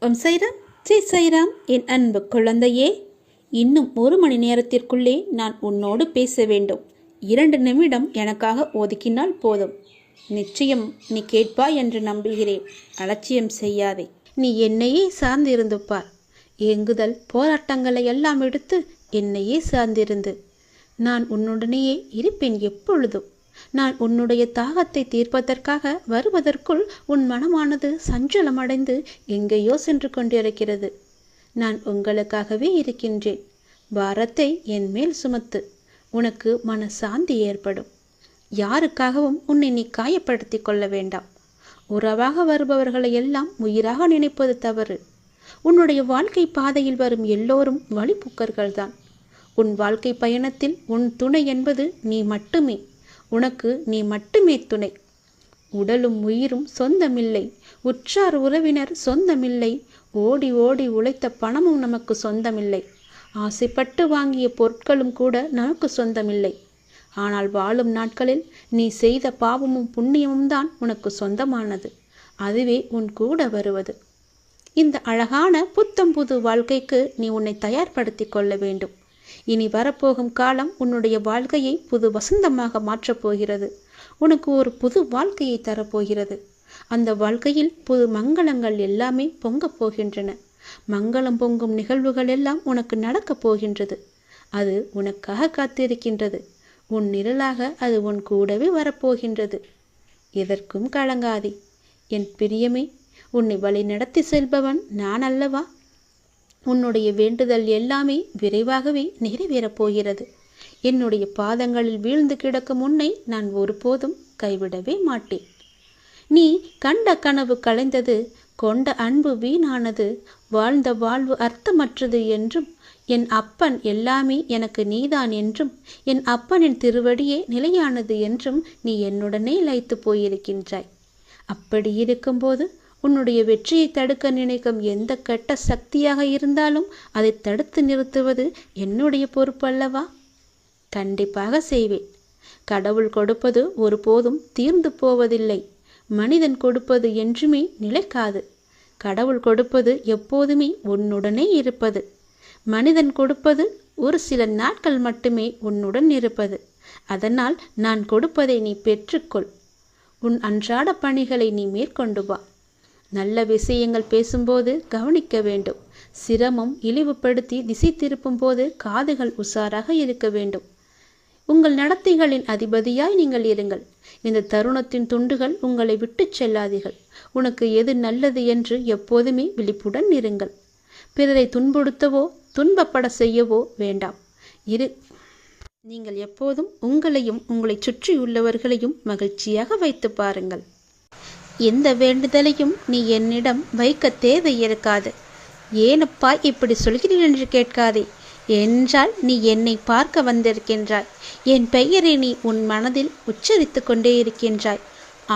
ஓம் சைராம், ஜெய் சைராம். என் அன்பு குழந்தையே, இன்னும் 1 மணி நேரத்திற்குள்ளே நான் உன்னோடு பேச வேண்டும். 2 நிமிடம் எனக்காக ஒதுக்கினால் போதும். நிச்சயம் நீ கேட்பாய் என்று நம்புகிறேன். அலட்சியம் செய்யாதே. நீ என்னையே சார்ந்திருந்து பார். ஏங்குதல் போராட்டங்களை எல்லாம் எடுத்து என்னையே சார்ந்திருந்து நான் உன்னுடனேயே இருப்பேன் எப்பொழுதும். நான் உன்னுடைய தாகத்தை தீர்ப்பதற்காக வருவதற்குள் உன் மனமானது சஞ்சலமடைந்து எங்கேயோ சென்று கொண்டிருக்கிறது. நான் உங்களுக்காகவே இருக்கின்றேன். பாரத்தை என் மேல் சுமத்து. உனக்கு மன சாந்தி ஏற்படும். யாருக்காகவும் உன்னை நீ காயப்படுத்தி கொள்ள வேண்டாம். உறவாக வருபவர்களை எல்லாம் உயிராக நினைப்பது தவறு. உன்னுடைய வாழ்க்கை பாதையில் வரும் எல்லோரும் வழிபோக்கர்கள்தான். உன் வாழ்க்கை பயணத்தில் உன் துணை என்பது நீ மட்டுமே. உனக்கு நீ மட்டுமே துணை. உடலும் உயிரும் சொந்தமில்லை. உற்றார் உறவினர் சொந்தமில்லை. ஓடி ஓடி உழைத்த பணமும் நமக்கு சொந்தமில்லை. ஆசைப்பட்டு வாங்கிய பொருட்களும் கூட நமக்கு சொந்தமில்லை. ஆனால் வாழும் நாட்களில் நீ செய்த பாவமும் புண்ணியமும் தான் உனக்கு சொந்தமானது. அதுவே உன் கூட வருவது. இந்த அழகான புத்தம் புது வாழ்க்கைக்கு நீ உன்னை தயார்படுத்தி கொள்ள வேண்டும். இனி வரப்போகும் காலம் உன்னுடைய வாழ்க்கையை புது வசந்தமாக மாற்றப் போகிறது. உனக்கு ஒரு புது வாழ்க்கையை தரப்போகிறது. அந்த வாழ்க்கையில் புது மங்களங்கள் எல்லாமே பொங்கப் போகின்றன. மங்களம் பொங்கும் நிகழ்வுகள் எல்லாம் உனக்கு நடக்கப் போகின்றது. அது உனக்காக காத்திருக்கின்றது. உன் நிழலாக அது உன் கூடவே வரப்போகின்றது. எதற்கும் கலங்காதே என் பிரியமே. உன்னை வழி நடத்தி செல்பவன் நான் அல்லவா? உன்னுடைய வேண்டுதல் எல்லாமே விரைவாகவே நிறைவேறப் போகிறது. என்னுடைய பாதங்களில் வீழ்ந்து கிடக்கும் உன்னை நான் ஒருபோதும் கைவிடவே மாட்டேன். நீ கண்ட கனவு கலைந்தது, கொண்ட அன்பு வீணானது, வாழ்ந்த வாழ்வு அர்த்தமற்றது என்றும், என் அப்பன் எல்லாமே எனக்கு நீதான் என்றும், என் அப்பனின் திருவடியே நிலையானது என்றும் நீ என்னுடனே லயித்து போயிருக்கின்றாய். அப்படி இருக்கும்போது உன்னுடைய வெற்றியை தடுக்க நினைக்கும் எந்த கெட்ட சக்தியாக இருந்தாலும் அதை தடுத்து நிறுத்துவது என்னுடைய பொறுப்பல்லவா? கண்டிப்பாக செய்வேன். கடவுள் கொடுப்பது ஒருபோதும் தீர்ந்து போவதில்லை. மனிதன் கொடுப்பது என்றுமே நிலைக்காது. கடவுள் கொடுப்பது எப்போதுமே உன்னுடனே இருப்பது. மனிதன் கொடுப்பது ஒரு சில நாட்கள் மட்டுமே உன்னுடன் இருப்பது. அதனால் நான் கொடுப்பதை நீ பெற்றுக்கொள். உன் அன்றாட பணிகளை நீ மேற்கொண்டு வா. நல்ல விஷயங்கள் பேசும்போது கவனிக்க வேண்டும். சிரமம் இழிவுபடுத்தி திசை திருப்பும் போது காதுகள் உஷாராக இருக்க வேண்டும். உங்கள் நடத்தைகளின் அதிபதியாய் நீங்கள் இருங்கள். இந்த தருணத்தின் துண்டுகள் உங்களை விட்டு செல்லாதீர்கள். உனக்கு எது நல்லது என்று எப்போதுமே விழிப்புடன் இருங்கள். பிறரை துன்புறுத்தவோ துன்பப்பட செய்யவோ வேண்டாம். நீங்கள் எப்போதும் உங்களையும் உங்களை சுற்றியுள்ளவர்களையும் மகிழ்ச்சியாக வைத்து பாருங்கள். எந்த வேண்டுதலையும் நீ என்னிடம் வைக்க தேவை இருக்காது. ஏனப்பா இப்படி சொல்கிறீர்கள் என்று கேட்காதே. என்றால் நீ என்னை பார்க்க வந்திருக்கின்றாய். என் பெயரை நீ உன் மனதில் உச்சரித்து கொண்டே இருக்கின்றாய்.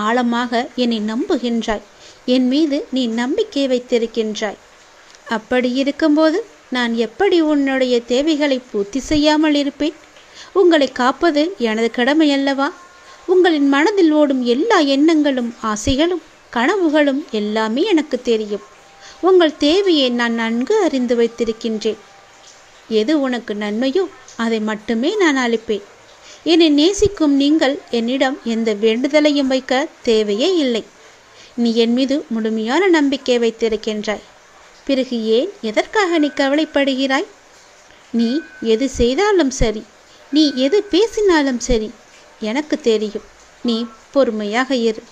ஆழமாக என்னை நம்புகின்றாய். என் மீது நீ நம்பிக்கை வைத்திருக்கின்றாய். அப்படி இருக்கும்போது நான் எப்படி உன்னுடைய தேவைகளை பூர்த்தி செய்யாமல் இருப்பேன்? உங்களை காப்பது எனது கடமை அல்லவா? உங்களின் மனதில் ஓடும் எல்லா எண்ணங்களும் ஆசைகளும் கனவுகளும் எல்லாமே எனக்கு தெரியும். உங்கள் தேவையை நான் நன்கு அறிந்து வைத்திருக்கின்றேன். எது உனக்கு நன்மையோ அதை மட்டுமே நான் அளிப்பேன். என்னை நேசிக்கும் நீங்கள் என்னிடம் எந்த வேண்டுதலையும் வைக்க தேவையே இல்லை. நீ என் மீது முழுமையான நம்பிக்கை வைத்திருக்கின்றாய். பிறகு ஏன் எதற்காக நீ கவலைப்படுகிறாய்? நீ எது செய்தாலும் சரி, நீ எது பேசினாலும் சரி, எனக்கு தெரியும். நீ பொறுமையாக இரு.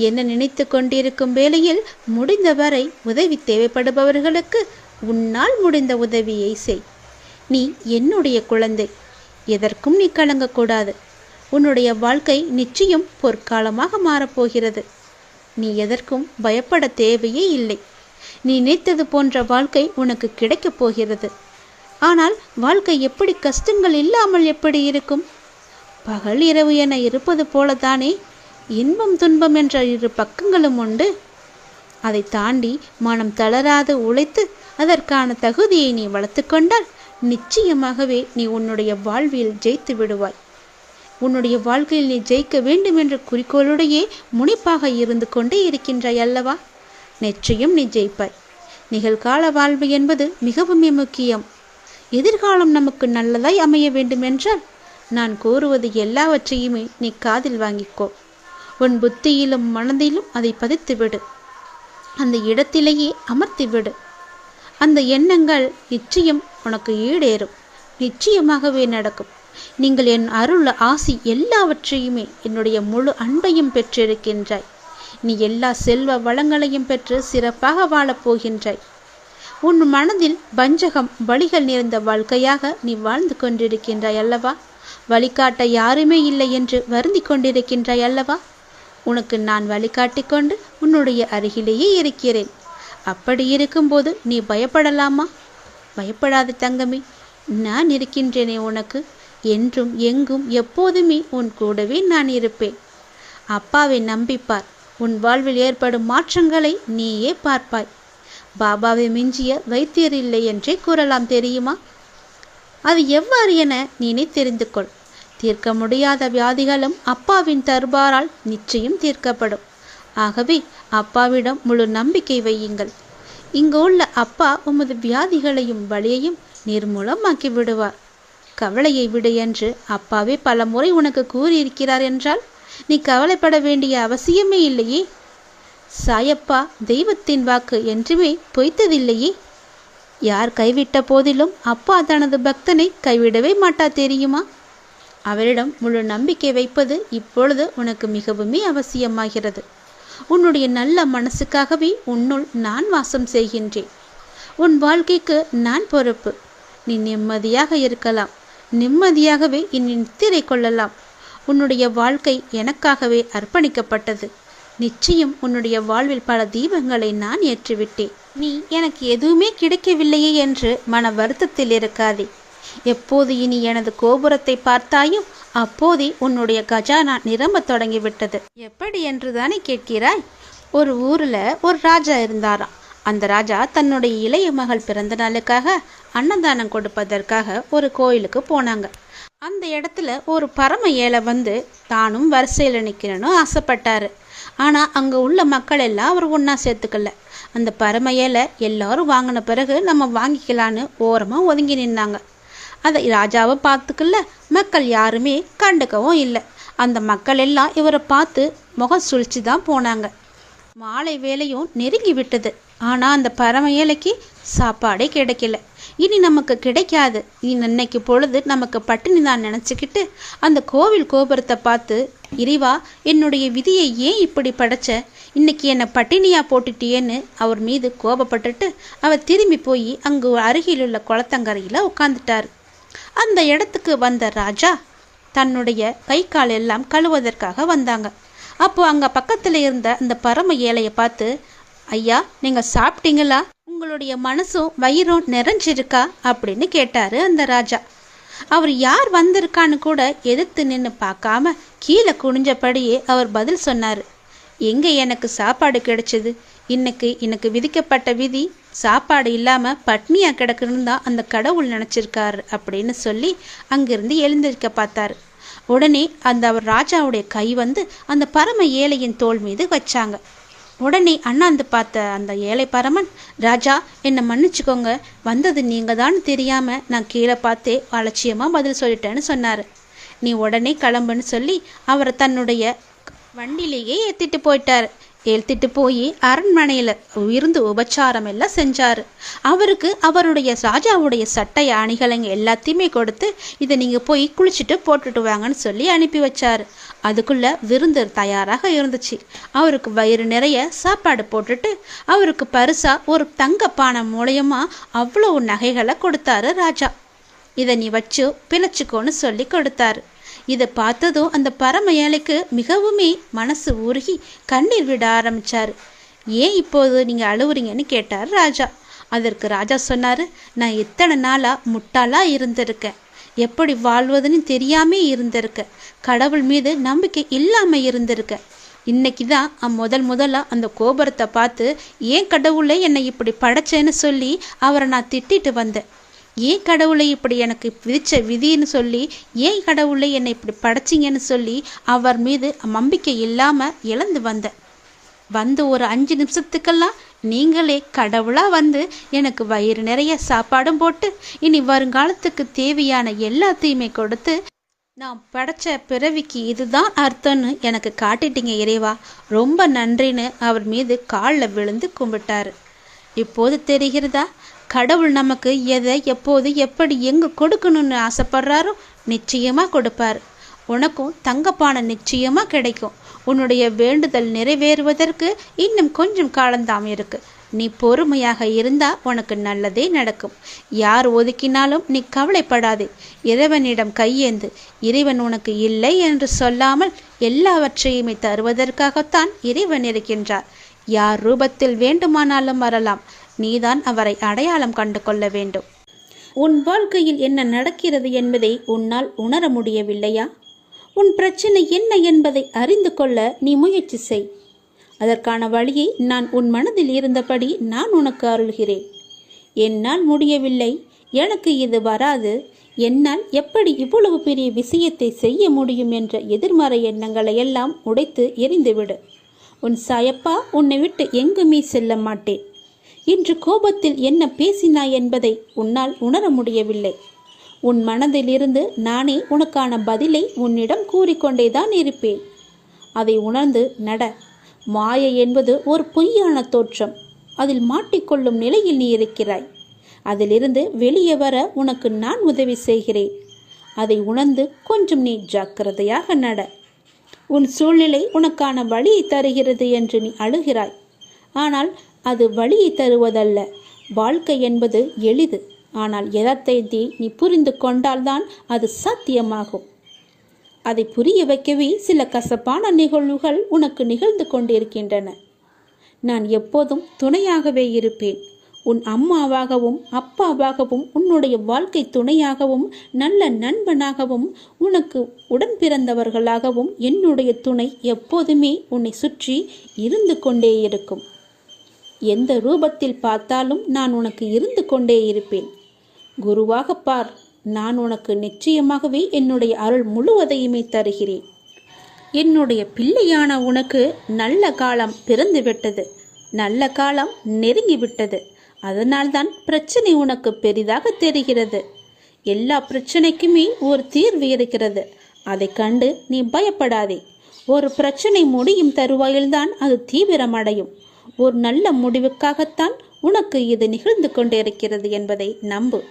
என்ன நினைத்து கொண்டிருக்கும் வேளையில் முடிந்தவரை உதவி தேவைப்படுபவர்களுக்கு உன்னால் முடிந்த உதவியை செய். நீ என்னுடைய குழந்தை. எதற்கும் நீ கலங்கக்கூடாது. உன்னுடைய வாழ்க்கை நிச்சயம் பொற்காலமாக மாறப்போகிறது. நீ எதற்கும் பயப்பட தேவையே இல்லை. நீ நினைத்தது போன்ற வாழ்க்கை உனக்கு கிடைக்கப் போகிறது. ஆனால் வாழ்க்கை எப்படி கஷ்டங்கள் இல்லாமல் எப்படி இருக்கும்? பகல் இரவு என இருப்பது போலதானே இன்பம் துன்பம் என்ற 2 பக்கங்களும் உண்டு. அதை தாண்டி மனம் தளராது உழைத்து அதற்கான தகுதியை நீ வளர்த்து கொண்டால் நிச்சயமாகவே நீ உன்னுடைய வாழ்வில் ஜெயித்து விடுவாய். உன்னுடைய வாழ்க்கையில் நீ ஜெயிக்க வேண்டும் என்ற குறிக்கோளுடையே முனைப்பாக இருந்து கொண்டே இருக்கின்றாய் அல்லவா? நிச்சயம் நீ ஜெயிப்பாய். நிகழ்கால வாழ்வு என்பது மிகவும் முக்கியம். எதிர்காலம் நமக்கு நல்லதாய் அமைய வேண்டுமென்றால் நான் கூறுவது எல்லாவற்றையுமே நீ காதில் வாங்கிக்கோ. உன் புத்தியிலும் மனதிலும் அதை பதித்துவிடு. அந்த இடத்திலேயே அமர்த்திவிடு. அந்த எண்ணங்கள் நிச்சயம் உனக்கு ஈடேறும். நிச்சயமாகவே நடக்கும். நீங்கள் என் அருள் ஆசி எல்லாவற்றையுமே என்னுடைய முழு அன்பையும் பெற்றிருக்கின்றாய். நீ எல்லா செல்வ வளங்களையும் பெற்று சிறப்பாக வாழப்போகின்றாய். உன் மனதில் வஞ்சகம் வழிகள் நிறைந்த வாழ்க்கையாக நீ வாழ்ந்து கொண்டிருக்கின்றாய் அல்லவா? வழிகாட்ட யாருமே இல்லை என்று வருந்தி கொண்டிருக்கின்றாய் அல்லவா? உனக்கு நான் வழிகாட்டி கொண்டு உன்னுடைய அருகிலேயே இருக்கிறேன். அப்படி இருக்கும்போது நீ பயப்படலாமா? பயப்படாத தங்கமே, நான் இருக்கின்றேனே உனக்கு. என்றும் எங்கும் எப்போதுமே உன் கூடவே நான் இருப்பேன். அப்பாவை நம்பிப்பார். உன் வாழ்வில் ஏற்படும் மாற்றங்களை நீயே பார்ப்பாய். பாபாவை மிஞ்சிய வைத்தியர் இல்லை என்றே கூறலாம், தெரியுமா? அது எவ்வாறு என நீனே தெரிந்து கொள். தீர்க்க முடியாத வியாதிகளும் அப்பாவின் தர்பாரால் நிச்சயம் தீர்க்கப்படும். ஆகவே அப்பாவிடம் முழு நம்பிக்கை வையுங்கள். இங்கு உள்ள அப்பா உமது வியாதிகளையும் வலியையும் நிர்மூலமாக்கி விடுவார். கவலையை விடு என்று அப்பாவே பல முறை உனக்கு கூறியிருக்கிறார் என்றால் நீ கவலைப்பட வேண்டிய அவசியமே இல்லையே. சாயப்பா தெய்வத்தின் வாக்கு என்றுமே பொய்த்ததில்லையே. யார் கைவிட்ட போதிலும் அப்பா தனது பக்தனை கைவிடவே மாட்டார், தெரியுமா? அவரிடம் முழு நம்பிக்கை வைப்பது இப்பொழுது உனக்கு மிகவுமே அவசியமாகிறது. உன்னுடைய நல்ல மனசுக்காகவே உன்னுள் நான் வாசம் செய்கின்றேன். உன் வாழ்க்கைக்கு நான் பொறுப்பு. நீ நிம்மதியாக இருக்கலாம். நிம்மதியாகவே இனி நித்திரை கொள்ளலாம். உன்னுடைய வாழ்க்கை எனக்காகவே அர்ப்பணிக்கப்பட்டது. நிச்சயம் உன்னுடைய வாழ்வில் பல தீபங்களை நான் ஏற்றிவிட்டேன். நீ எனக்கு எதுவுமே கிடைக்கவில்லையே என்று மன வருத்தத்தில் இருக்காதே. எப்போது இனி எனது கோபுரத்தை பார்த்தாயும் அப்போதே உன்னுடைய கஜானா நிரம்ப தொடங்கிவிட்டது. எப்படி என்று தானே கேட்கிறாய்? ஒரு ஊரில் ஒரு ராஜா இருந்தாராம். அந்த ராஜா தன்னுடைய இளைய மகள் பிறந்த நாளுக்காக அன்னதானம் கொடுப்பதற்காக ஒரு கோயிலுக்கு போனாங்க. அந்த இடத்துல ஒரு பரம ஏழை வந்து தானும் வரிசையில் நிற்கணும்னு ஆசைப்பட்டாரு. ஆனால் அங்கே உள்ள மக்கள் எல்லாம் அவர் ஒன்றா சேர்த்துக்கல. அந்த பரம ஏழை எல்லாரும் வாங்கின பிறகு நம்ம வாங்கிக்கலான்னு ஓரமாக ஒதுங்கி நின்னாங்க. அதை ராஜாவை பார்த்துக்கல, மக்கள் யாருமே கண்டுக்கவும் இல்லை. அந்த மக்கள் எல்லாம் இவரை பார்த்து முகம் சுழிச்சு தான் போனாங்க. மாலை வேலையும் நெருங்கி விட்டது. ஆனால் அந்த பரம ஏழைக்கு சாப்பாடே கிடைக்கல. இனி நமக்கு கிடைக்காது, இன்னைக்கு பொழுது நமக்கு பட்டினி தான் நினச்சிக்கிட்டு அந்த கோவில் கோபுரத்தை பார்த்து, இறைவா என்னுடைய விதியை ஏன் இப்படி படைச்ச, இன்னைக்கு என்னை பட்டினியாக போட்டுட்டியேன்னு அவர் மீது கோபப்பட்டுட்டு அவர் திரும்பி போய் அங்கு அருகிலுள்ள குளத்தங்கரையில் உட்காந்துட்டார். அந்த இடத்துக்கு வந்த ராஜா தன்னுடைய கை கால் எல்லாம் கழுவதற்காக வந்தாங்க. அப்போ அங்கே பக்கத்தில் இருந்த அந்த பரம ஏழையை பார்த்து, ஐயா நீங்கள் சாப்பிட்டீங்களா? உங்களுடைய மனசும் வயிறும் நிறைஞ்சிருக்கா அப்படின்னு கேட்டார் அந்த ராஜா. அவர் யார் வந்திருக்கான்னு கூட எதிர்த்து நின்று பார்க்காம கீழே குனிஞ்சபடியே அவர் பதில் சொன்னார். எங்கே எனக்கு சாப்பாடு கிடைச்சது? இன்னைக்கு எனக்கு விதிக்கப்பட்ட விதி சாப்பாடு இல்லாமல் பட்னியாக கிடக்குன்னு தான் அந்த கடவுள் நினச்சிருக்காரு அப்படின்னு சொல்லி அங்கிருந்து எழுந்திருக்க பார்த்தாரு. உடனே அவர் ராஜாவுடைய கை வந்து அந்த பரம ஏழையின் தோள் மீது வச்சாங்க. உடனே அண்ணாந்து பார்த்த அந்த ஏழை பரமன், ராஜா என்னை மன்னிச்சுக்கோங்க, வந்தது நீங்கள் தான் தெரியாமல் நான் கீழே பார்த்தே அலட்சியமாக பதில் சொல்லிட்டேன்னு சொன்னார். நீ உடனே கிளம்புன்னு சொல்லி அவரை தன்னுடைய வண்டிலேயே ஏற்றிட்டு போயிட்டார். ஏற்றிட்டு போய் அரண்மனையில் விருந்து உபச்சாரம் எல்லாம் செஞ்சார். அவருக்கு அவருடைய ராஜாவுடைய சட்டை அணிகலங்க எல்லாத்தையுமே கொடுத்து, இதை நீங்கள் போய் குளிச்சுட்டு போட்டுட்டு வாங்கன்னு சொல்லி அனுப்பி வச்சார். அதுக்குள்ளே விருந்து தயாராக இருந்துச்சு. அவருக்கு வயிறு நிறைய சாப்பாடு போட்டுட்டு அவருக்கு பரிசாக ஒரு தங்கப்பானை மூலயமா அவ்வளோ நகைகளை கொடுத்தாரு ராஜா. இதை நீ வச்சு பிழைச்சிக்கோன்னு சொல்லி கொடுத்தாரு. இதை பார்த்ததும் அந்த பரம ஏழைக்கு மிகவுமே மனசு உருகி கண்ணீர் விட ஆரம்பித்தார். ஏன் இப்போது நீங்கள் அழுவுறீங்கன்னு கேட்டார் ராஜா. அதற்கு ராஜா சொன்னார், நான் இத்தனை நாளாக முட்டாளாக இருந்திருக்கேன், எப்படி வாழ்வதுன்னு தெரியாமே இருந்திருக்கேன், கடவுள் மீது நம்பிக்கை இல்லாமல் இருந்திருக்கேன். இன்னைக்கு தான் முதலாக அந்த கோபுரத்தை பார்த்து ஏன் கடவுளை என்னை இப்படி படைச்சேன்னு சொல்லி அவரை நான் திட்டிட்டு வந்தேன். ஏன் கடவுளை இப்படி எனக்கு விதிச்ச விதின்னு சொல்லி, ஏன் கடவுளை என்னை இப்படி படைச்சிங்கன்னு சொல்லி அவர் மீது நம்பிக்கை இல்லாமல் இழந்து வந்தேன். வந்து ஒரு 5 நிமிஷத்துக்கெல்லாம் நீங்களே கடவுளா வந்து எனக்கு வயிறு நிறைய சாப்பாடும் போட்டு இனி வருங்காலத்துக்கு தேவையான எல்லாத்தையுமே கொடுத்து நான் படைச்ச பிறவிக்கு இதுதான் அர்த்தம்னு எனக்கு காட்டிட்டீங்க இறைவா, ரொம்ப நன்றின்னு அவர் மீது காலில் விழுந்து கும்பிட்டாரு. இப்போது தெரிகிறதா, கடவுள் நமக்கு எதை எப்போது எப்படி எங்கு கொடுக்கணும்னு ஆசைப்படுறாரோ நிச்சயமாக கொடுப்பார். உனக்கும் தங்கப்பானை நிச்சயமாக கிடைக்கும். உன்னுடைய வேண்டுதல் நிறைவேறுவதற்கு இன்னும் கொஞ்சம் காலந்தாம் இருக்கு. நீ பொறுமையாக இருந்தா உனக்கு நல்லதே நடக்கும். யார் ஒதுக்கினாலும் நீ கவலைப்படாதே. இறைவனிடம் கையேந்து. இறைவன் உனக்கு இல்லை என்று சொல்லாமல் எல்லாவற்றையுமே தருவதற்காகத்தான் இறைவன் இருக்கின்றார். யார் ரூபத்தில் வேண்டுமானாலும் வரலாம். நீதான் அவரை அடையாளம் கண்டு கொள்ள வேண்டும். உன் வாழ்க்கையில் என்ன நடக்கிறது என்பதை உன்னால் உணர முடியவில்லையா? உன் பிரச்சனை என்ன என்பதை அறிந்து கொள்ள நீ முயற்சி செய். அதற்கான வழியை நான் உன் மனதில் இருந்தபடி நான் உனக்கு அருள்கிறேன். என்னால் முடியவில்லை, எனக்கு இது வராது, என்னால் எப்படி இவ்வளவு பெரிய விஷயத்தை செய்ய முடியும் என்ற எதிர்மறை எண்ணங்களை எல்லாம் உடைத்து எரிந்துவிடு. உன் சாயப்பா உன்னை விட்டு எங்குமே செல்ல மாட்டேன். இன்று கோபத்தில் என்ன பேசினாய் என்பதை உன்னால் உணர முடியவில்லை. உன் மனதிலிருந்து நானே உனக்கான பதிலை உன்னிடம் கூறிக்கொண்டேதான் இருப்பேன். அதை உணர்ந்து நட. மாயை என்பது ஒரு பொய்யான தோற்றம். அதில் மாட்டிக்கொள்ளும் நிலையில் நீ இருக்கிறாய். அதிலிருந்து வெளியே வர உனக்கு நான் உதவி செய்கிறேன். அதை உணர்ந்து கொஞ்சம் நீ ஜாக்கிரதையாக நட. உன் சூழ்நிலை உனக்கான வழியை தருகிறது என்று நீ அழுகிறாய். ஆனால் அது வழியை தருவதல்ல. வாழ்க்கை என்பது எளிது. ஆனால் யதார்த்தத்தை நீ புரிந்து கொண்டால்தான் அது சாத்தியமாகும். அதை புரிய வைக்கவே சில கசப்பான நிகழ்வுகள் உனக்கு நிகழ்ந்து கொண்டிருக்கின்றன. நான் எப்போதும் துணையாகவே இருப்பேன். உன் அம்மாவாகவும் அப்பாவாகவும் உன்னுடைய வாழ்க்கை துணையாகவும் நல்ல நண்பனாகவும் உனக்கு உடன் பிறந்தவர்களாகவும் என்னுடைய துணை எப்போதுமே உன்னை சுற்றி இருந்து கொண்டே இருக்கும். எந்த ரூபத்தில் பார்த்தாலும் நான் உனக்கு இருந்து கொண்டே இருப்பேன். குருவாக பார், நான் உனக்கு நிச்சயமாகவே என்னுடைய அருள் முழுவதையுமே தருகிறேன். என்னுடைய பிள்ளையான உனக்கு நல்ல காலம் பிறந்துவிட்டது. நல்ல காலம் நெருங்கிவிட்டது. அதனால்தான் பிரச்சனை உனக்கு பெரிதாக தெரிகிறது. எல்லா பிரச்சனைக்குமே ஒரு தீர்வு இருக்கிறது. அதை கண்டு நீ பயப்படாதே. ஒரு பிரச்சனை முடியும் தருவாயில்தான் அது தீவிரமடையும். ஒரு நல்ல முடிவுக்காகத்தான் உனக்கு இது நிகழ்ந்து கொண்டிருக்கிறது என்பதை நம்பு.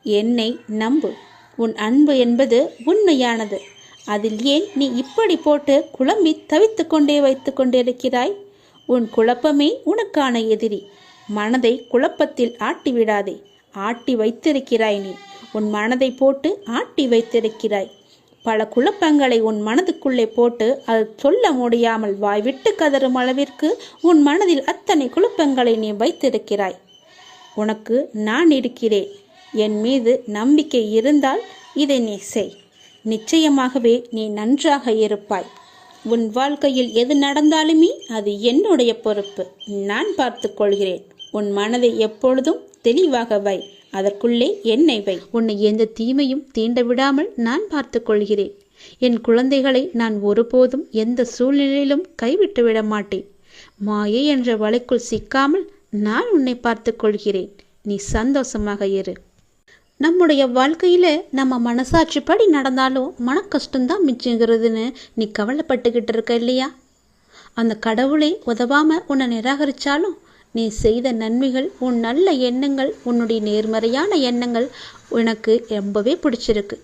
என்னை நம்பு. உன் அன்பு என்பது உண்மையானது. அதில் ஏன் நீ இப்படி போட்டு குழம்பி தவித்து கொண்டே வைத்து கொண்டிருக்கிறாய்? உன் குழப்பமே உனக்கான எதிரி. மனதை குழப்பத்தில் ஆட்டி விடாதே. ஆட்டி வைத்திருக்கிறாய் நீ. உன் மனதை போட்டு ஆட்டி வைத்திருக்கிறாய். பல குழப்பங்களை உன் மனதுக்குள்ளே போட்டு அது சொல்ல முடியாமல் வாய்விட்டு கதறும் அளவிற்கு உன் மனதில் அத்தனை குழப்பங்களை நீ வைத்திருக்கிறாய். உனக்கு நான் இருக்கிறேன். என் மீது நம்பிக்கை இருந்தால் இதை நீ செய். நிச்சயமாகவே நீ நன்றாக இருப்பாய். உன் வாழ்க்கையில் எது நடந்தாலுமே அது என்னுடைய பொறுப்பு. நான் பார்த்து கொள்கிறேன். உன் மனதை எப்பொழுதும் தெளிவாக வை. அதற்குள்ளே என்னை வை. உன்னை எந்த தீமையும் தீண்ட விடாமல் நான் பார்த்து கொள்கிறேன். என் குழந்தைகளை நான் ஒருபோதும் எந்த சூழ்நிலையிலும் கைவிட்டு விட மாட்டேன். மாயை என்ற வலைக்குள் சிக்காமல் நான் உன்னை பார்த்து கொள்கிறேன். நீ சந்தோஷமாக இரு. நம்முடைய வாழ்க்கையில் நம்ம மனசாட்சிப்படி நடந்தாலும் மன கஷ்டம்தான் மிச்சங்கிறதுன்னு நீ கவலைப்பட்டுக்கிட்டு இருக்க இல்லையா? அந்த கடவுளை உதவாமல் உன்னை நிராகரித்தாலும் நீ செய்த நன்மைகள், உன் நல்ல எண்ணங்கள், உன்னுடைய நேர்மறையான எண்ணங்கள் உனக்கு ரொம்பவே பிடிச்சிருக்கு.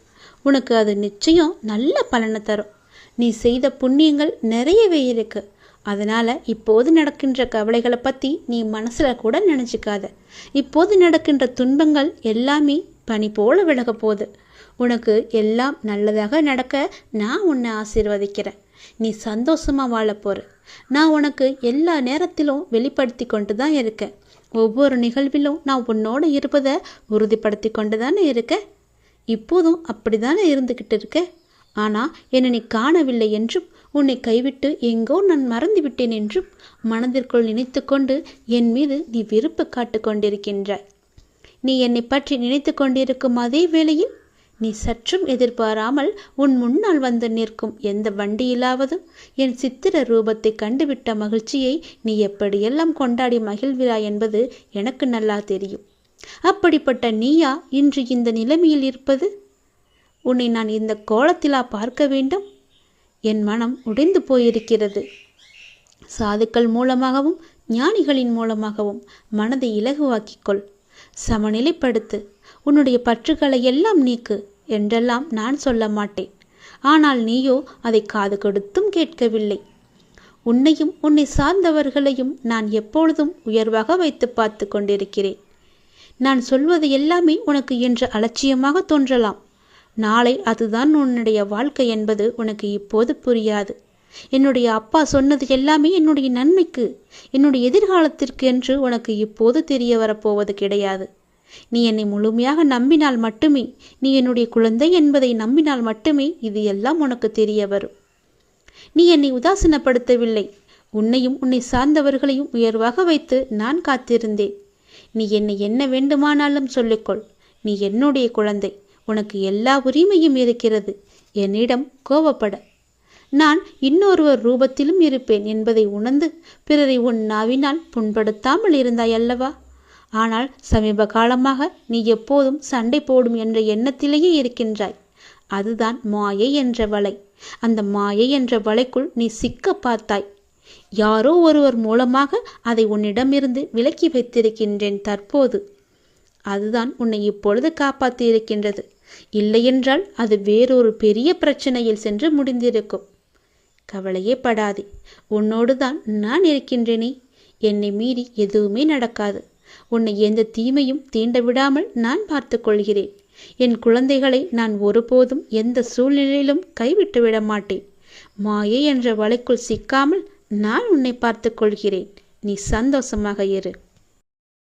உனக்கு அது நிச்சயம் நல்ல பலனை தரும். நீ செய்த புண்ணியங்கள் நிறையவே இருக்கு. அதனால் இப்போது நடக்கின்ற கவலைகளை பற்றி நீ மனசில் கூட நினச்சிக்காத. இப்போது நடக்கின்ற துன்பங்கள் எல்லாமே பனி போல விலக போகுது. உனக்கு எல்லாம் நல்லதாக நடக்க நான் உன்னை ஆசீர்வதிக்கிறேன். நீ சந்தோஷமாக வாழ போகிற. நான் உனக்கு எல்லா நேரத்திலும் வெளிப்படுத்தி கொண்டு தான் இருக்கேன். ஒவ்வொரு நிகழ்விலும் நான் உன்னோடு இருப்பதை உறுதிப்படுத்தி கொண்டு தானே இருக்கேன். இப்போதும் அப்படி தானே இருந்துக்கிட்டு இருக்க. ஆனால் என்னை நீ காணவில்லை என்றும் உன்னை கைவிட்டு எங்கோ நான் மறந்து விட்டேன் என்றும் மனதிற்குள் நினைத்து கொண்டு என் மீது நீ விருப்பு காட்டு கொண்டிருக்கின்றாய். நீ என்னை பற்றி நினைத்து கொண்டிருக்கும் அதே வேளையில் நீ சற்றும் எதிர்பாராமல் உன் முன்னால் வந்து நிற்கும் எந்த வண்டியிலாவது என் சித்திர ரூபத்தை கண்டுவிட்ட மகிழ்ச்சியை நீ எப்படியெல்லாம் கொண்டாடி மகிழ்கிறாய் என்பது எனக்கு நல்லா தெரியும். அப்படிப்பட்ட நீயா இன்று இந்த நிலைமையில் இருப்பது? உன்னை நான் இந்த கோலத்திலா பார்க்க வேண்டும்? என் மனம் உடைந்து போயிருக்கிறது. சாதுக்கள் மூலமாகவும் ஞானிகளின் மூலமாகவும் மனதை இலகுவாக்கிக்கொள், சமநிலைப்படுத்து, உன்னுடைய பற்றுகளை எல்லாம் நீக்கு என்றெல்லாம் நான் சொல்ல மாட்டேன். ஆனால் நீயோ அதை காது கொடுத்தும் கேட்கவில்லை. உன்னையும் உன்னை சார்ந்தவர்களையும் நான் எப்பொழுதும் உயர்வாக வைத்து பார்த்து கொண்டிருக்கிறேன். நான் சொல்வது எல்லாமே உனக்கு இன்று அலட்சியமாக தோன்றலாம். நாளை அதுதான் உன்னுடைய வாழ்க்கை என்பது உனக்கு இப்போது புரியாது. என்னுடைய அப்பா சொன்னது எல்லாமே என்னுடைய நன்மைக்கு, என்னுடைய எதிர்காலத்திற்கு என்று உனக்கு இப்போது தெரிய வரப்போவது கிடையாது. நீ என்னை முழுமையாக நம்பினால் மட்டுமே, நீ என்னுடைய குழந்தை என்பதை நம்பினால் மட்டுமே இது எல்லாம் உனக்கு தெரிய வரும். நீ என்னை உதாசீனப்படுத்தவில்லை. உன்னையும் உன்னை சார்ந்தவர்களையும் உயர்வாக வைத்து நான் காத்திருந்தேன். நீ என்னை என்ன வேண்டுமானாலும் சொல்லிக்கொள். நீ என்னுடைய குழந்தை. உனக்கு எல்லா உரிமையும் இருக்கிறது. என்னிடம் கோபப்பட. நான் இன்னொருவர் ரூபத்திலும் இருப்பேன் என்பதை உணர்ந்து பிறரை உன் நாவினால் புண்படுத்தாமல் இருந்தாய் அல்லவா? ஆனால் சமீப காலமாக நீ எப்போதும் சண்டை போடும் என்ற எண்ணத்திலேயே இருக்கின்றாய். அதுதான் மாயை என்ற வலை. அந்த மாயை என்ற வலைக்குள் நீ சிக்க பார்த்தாய். யாரோ ஒருவர் மூலமாக அதை உன்னிடமிருந்து விலக்கி வைத்திருக்கின்றேன் தற்போது. அதுதான் உன்னை இப்பொழுது காப்பாற்றி இருக்கின்றது. இல்லையென்றால் அது வேறொரு பெரிய பிரச்சனையில் சென்று முடிந்திருக்கும். கவலையே படாதே. உன்னோடு தான் நான் இருக்கின்றேனே. என்னை மீறி எதுவுமே நடக்காது. உன்னை எந்த தீமையும் தீண்ட விடாமல் நான் பார்த்து கொள்கிறேன். என் குழந்தைகளை நான் ஒருபோதும் எந்த சூழ்நிலையிலும் கைவிட்டு விட மாட்டேன். மாயை என்ற வலைக்குள் சிக்காமல் நான் உன்னை பார்த்து கொள்கிறேன். நீ சந்தோஷமாக இரு.